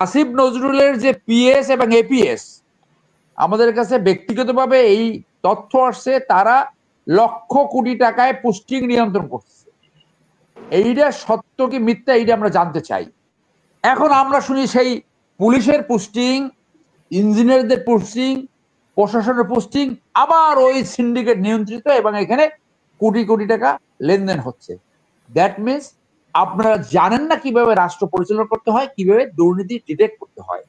আসিফ নজরুলের যে পিএস এবং এপিএস আমাদের কাছে ব্যক্তিগতভাবে এই তথ্য আসছে, তারা লক্ষ কোটি টাকায় পোস্টিং নিয়ন্ত্রণ করছে। এইটা সত্য কি মিথ্যা এইটা আমরা জানতে চাই। এখন আমরা শুনি সেই পুলিশের পোস্টিং, ইঞ্জিনিয়ারদের পোস্টিং, প্রশাসনের পোস্টিং আবার ওই সিন্ডিকেট নিয়ন্ত্রিত, এবং এখানে কোটি কোটি টাকা লেনদেন হচ্ছে। দ্যাট মিনস আপনারা জানেন না কিভাবে রাষ্ট্র পরিচালনা করতে হয়, কিভাবে দুর্নীতি ডিটেক্ট করতে হয়।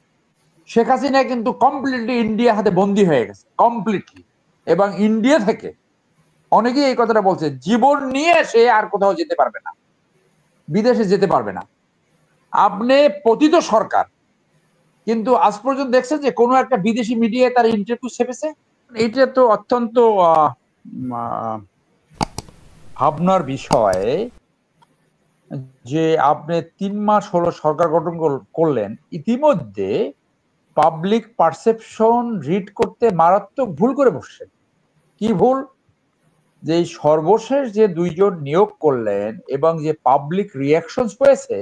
শেখ হাসিনা কিন্তু কমপ্লিটলি ইন্ডিয়া হাতে বন্দী হয়ে গেছে, কমপ্লিটলি। এবং ইন্ডিয়া থেকে অনেকেই এই কথাটা বলছে, জীবন নিয়ে সে আর কোথাও যেতে পারবে না, বিদেশে যেতে পারবে না। আপনি পতিত সরকার, কিন্তু আজ পর্যন্ত দেখছেন যে কোনো একটা বিদেশি মিডিয়ায় তার ইন্টারভিউ ছেপেছে? এটা তো অত্যন্ত ভাবনার বিষয় যে আপনি 3 মাস হলো সরকার গঠন করলেন, ইতিমধ্যে পাবলিক পারসেপশন রিড করতে মারাত্মক ভুল করে বসছেন। কি ভুল? যে সর্বশেষ যে 2 জন নিয়োগ করলেন এবং যে পাবলিক রিয়াকশনস হয়েছে,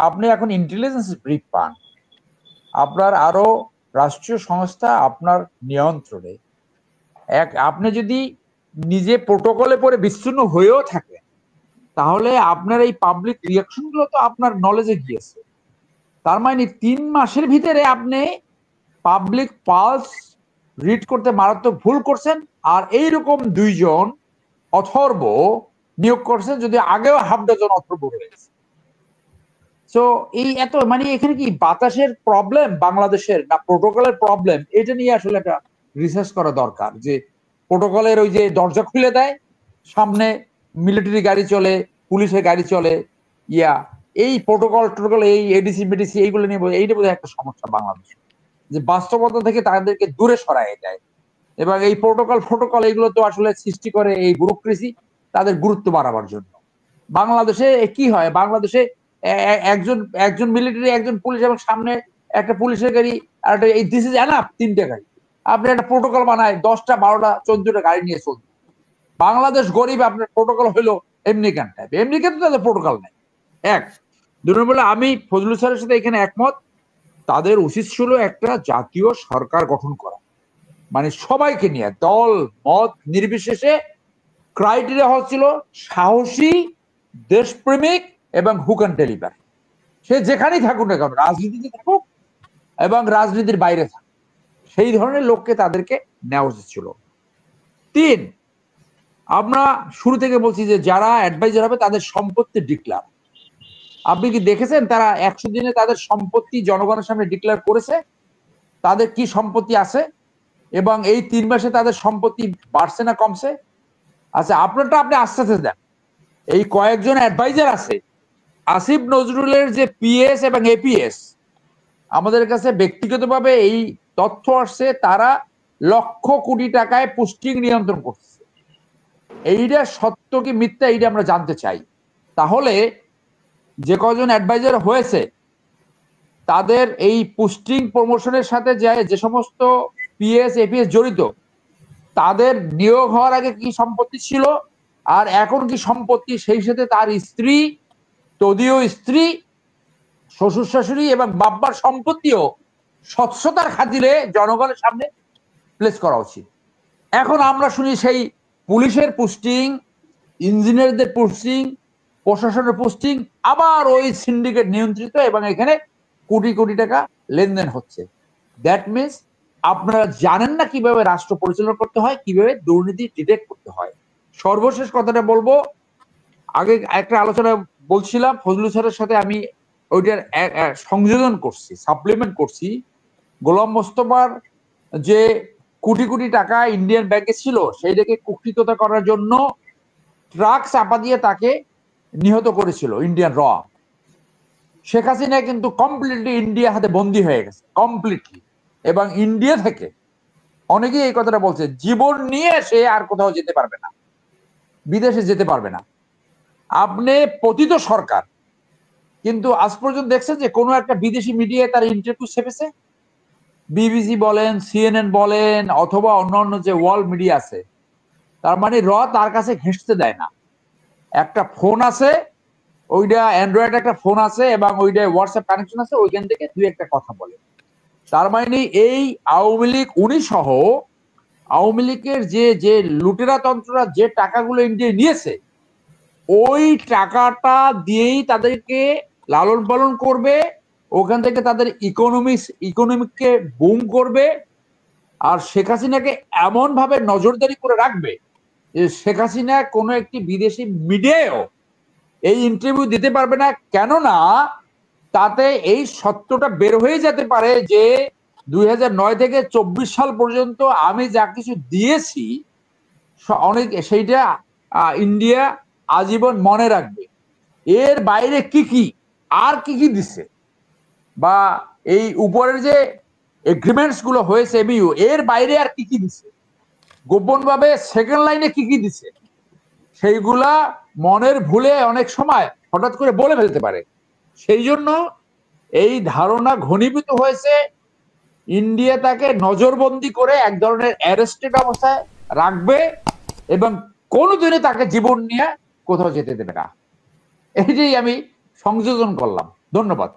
আপনি এখন ইন্টেলিজেন্স ব্রিফ পান, আপনার আরো রাষ্ট্রীয় সংস্থা আপনার নিয়ন্ত্রণে। আপনি যদি নিজে প্রোটোকলে পরে বিচ্ছিন্ন হয়েও থাকে, তাহলে আপনার এই পাবলিক রিয়াকশন গুলো তো আপনার নলেজে গিয়েছে। তার মানে 3 মাসের ভিতরে আপনি পাবলিক পালস রিড করতে মারাত্মক ভুল করছেন। আর এইরকম 2 জন অথর্ব নিয়োগ করছেন, যদি আগেও হাফ ডজন অথর্ব হয়েছে। সো এই এত মানে এখানে কি বাতাসের প্রবলেম বাংলাদেশের, না প্রোটোকলের প্রবলেম? এটা নিয়ে আসলে একটা রিসার্চ করা দরকার। যে প্রোটোকলের ওই যে দরজা খুলে দেয়, সামনে মিলিটারি গাড়ি চলে, পুলিশের গাড়ি চলে, এই টোটোকল এই এডিসি মেডিসি এইগুলো নিয়ে এইটা বোধহয় একটা সমস্যা বাংলাদেশে, যে বাস্তবতা থেকে তাদেরকে দূরে সরায় দেয়। এবং এই ফটোকল এইগুলো তো আসলে সৃষ্টি করে এই ব্যুরোক্রেসি, তাদের গুরুত্ব বাড়াবার জন্য। বাংলাদেশে কি হয়, বাংলাদেশে একজন একজন মিলিটারি, একজন পুলিশ, এবং সামনে একটা পুলিশের গাড়ি, আর একটা এই দিস ইজ এনাফ 3টে গাড়ি। আপনি একটা প্রোটোকল বানায় 10টা 12টা 14টা গাড়ি নিয়ে চলবে। বাংলাদেশ গরিব, আপনার প্রোটোকল হইলো আমেরিকান টাইপ। আমেরিকান তো তাদের প্রোটোকল নেই। 1 2 নম্বর, আমি ফজলুল স্যারের সাথে এখানে একমত। তাদের উচিত ছিল একটা জাতীয় সরকার গঠন করা, মানে সবাইকে নিয়ে, দল মত নির্বিশেষে। ক্রাইটেরিয়া হচ্ছিল সাহসী, দেশপ্রেমিক এবং হু ক্যান ডেলিভার। সে যেখানেই থাকুক না কেন, রাজনীতিতে থাকুক এবং রাজনীতির বাইরে থাকুক, সেই ধরনের লোককে তাদেরকে নেওয়া উচিত ছিল। 3, আমরা শুরু থেকে বলছি যে যারা অ্যাডভাইজার হবে তাদের সম্পত্তি ডিক্লার। আপনি কি দেখেছেন তারা 100 দিনে তাদের সম্পত্তি জনগণের সামনে ডিক্লেয়ার করেছে? তাদের কি সম্পত্তি আছে, এবং এই 3 মাসে তাদের সম্পত্তি বাড়ছে না কমছে? আচ্ছা, আপনারটা আপনি আস্তে আস্তে দেন। এই কয়েকজন অ্যাডভাইজার আছে, আসিফ নজরুলের যে পিএস এবং এপিএস আমাদের কাছে ব্যক্তিগতভাবে এই তথ্য আসছে, তারা লক্ষ কোটি টাকায় পোস্টিং নিয়ন্ত্রণ করছে। এইটা সত্য কি মিথ্যা এইটা আমরা জানতে চাই। তাহলে যে কজন অ্যাডভাইজার হয়েছে, তাদের এই পোস্টিং প্রমোশনের সাথে যে সমস্ত পিএস এপিএস জড়িত, তাদের নিয়োগ হওয়ার আগে কি সম্পত্তি ছিল আর এখন কি সম্পত্তি, সেই সাথে তার স্ত্রী, তদীয় স্ত্রী, শ্বশুর শাশুড়ি এবং বাব্বার সম্পত্তিও স্বচ্ছতার খাতিরে জনগণের সামনে প্লেস করা উচিত। এখন আমরা শুনি সেই পুলিশের পোস্টিং, ইঞ্জিনিয়ারদের পোস্টিং, প্রশাসনের পোস্টিং আবার ওই সিন্ডিকেট নিয়ন্ত্রিত, এবং এখানে কোটি কোটি টাকা লেনদেন হচ্ছে। দ্যাট মিনস আপনারা জানেন না কিভাবে রাষ্ট্র পরিচালনা করতে হয়, কিভাবে দুর্নীতি ডিটেক্ট করতে হয়। সর্বশেষ কথাটা বলবো, আগে একটা আলোচনা বলছিলাম ফজলুল স্যারের সাথে, আমি ওইটার সংযোজন করছি, সাপ্লিমেন্ট করছি। গোলাম মোস্তফার যে কোটি কোটি টাকা ইন্ডিয়ান ব্যাংকে ছিল, সেইটাকে কুক্ষিগত করার জন্য ট্রাক চাপা দিয়ে তাকে নিহত করেছিল ইন্ডিয়ান র। শেখ হাসিনা কিন্তু কমপ্লিটলি ইন্ডিয়া হাতে বন্দী হয়ে গেছে, কমপ্লিটলি। এবং ইন্ডিয়া থেকে অনেকেই এই কথাটা বলছে, জীবন নিয়ে সে আর কোথাও যেতে পারবে না, বিদেশে যেতে পারবে না। আপনি পতিত সরকার, কিন্তু আজ পর্যন্ত দেখছেন যে কোনো একটা বিদেশি মিডিয়ায় তার ইন্টারভিউ ছেপেছে? বিবিসি বলেন, সিএনএন বলেন, অথবা অন্যান্য যে ওয়ার্ল্ড মিডিয়া আছে, তার মানে তার কাছে ঘেঁষতে দেয় না। একটা ফোন আছে, ওইটা অ্যান্ড্রয়েড একটা ফোন আছে এবং ওইটা হোয়াটসঅ্যাপ কানেকশন আছে, ওইখান থেকে দুই একটা কথা বলে। তার মানে এই আওয়ামী লীগ উনি সহ আওয়ামী লীগের যে যে লুটেরা তন্ত্ররা যে টাকাগুলো ইন্ডিয়া নিয়েছে, ওই টাকাটা দিয়েই তাদেরকে লালন পালন করবে, ওখান থেকে তাদের ইকোনমিককে বুম করবে। আর শেখ হাসিনাকে এমন ভাবে নজরদারি করে রাখবে যে শেখ হাসিনা কোনো একটি বিদেশি মিডিয়ায়ও এই ইন্টারভিউ দিতে পারবে না, কেননা তাতে এই সত্যটা বের হয়ে যেতে পারে যে 2009 থেকে 24 সাল পর্যন্ত আমি যা কিছু দিয়েছি অনেক সেইটা ইন্ডিয়া আজীবন মনে রাখবে। এর বাইরে কি কি আর কি কি দিচ্ছে, বা এই উপরের যে এগ্রিমেন্টস গুলো হয়েছে এমইউ, এর বাইরে আর কি কি দিচ্ছে, গোপন ভাবে সেকেন্ড লাইনে কি কি দিচ্ছে, সেইগুলা মনের ভুলে অনেক সময় হঠাৎ করে বলে ফেলতে পারে। সেই জন্য এই ধারণা ঘনীভূত হয়েছে, ইন্ডিয়া তাকে নজরবন্দি করে এক ধরনের অ্যারেস্টেড অবস্থায় রাখবে এবং কোনোদিনই তাকে জীবন নিয়ে কোথাও যেতে দেবে না। এইটাই আমি সংযোজন করলাম। ধন্যবাদ।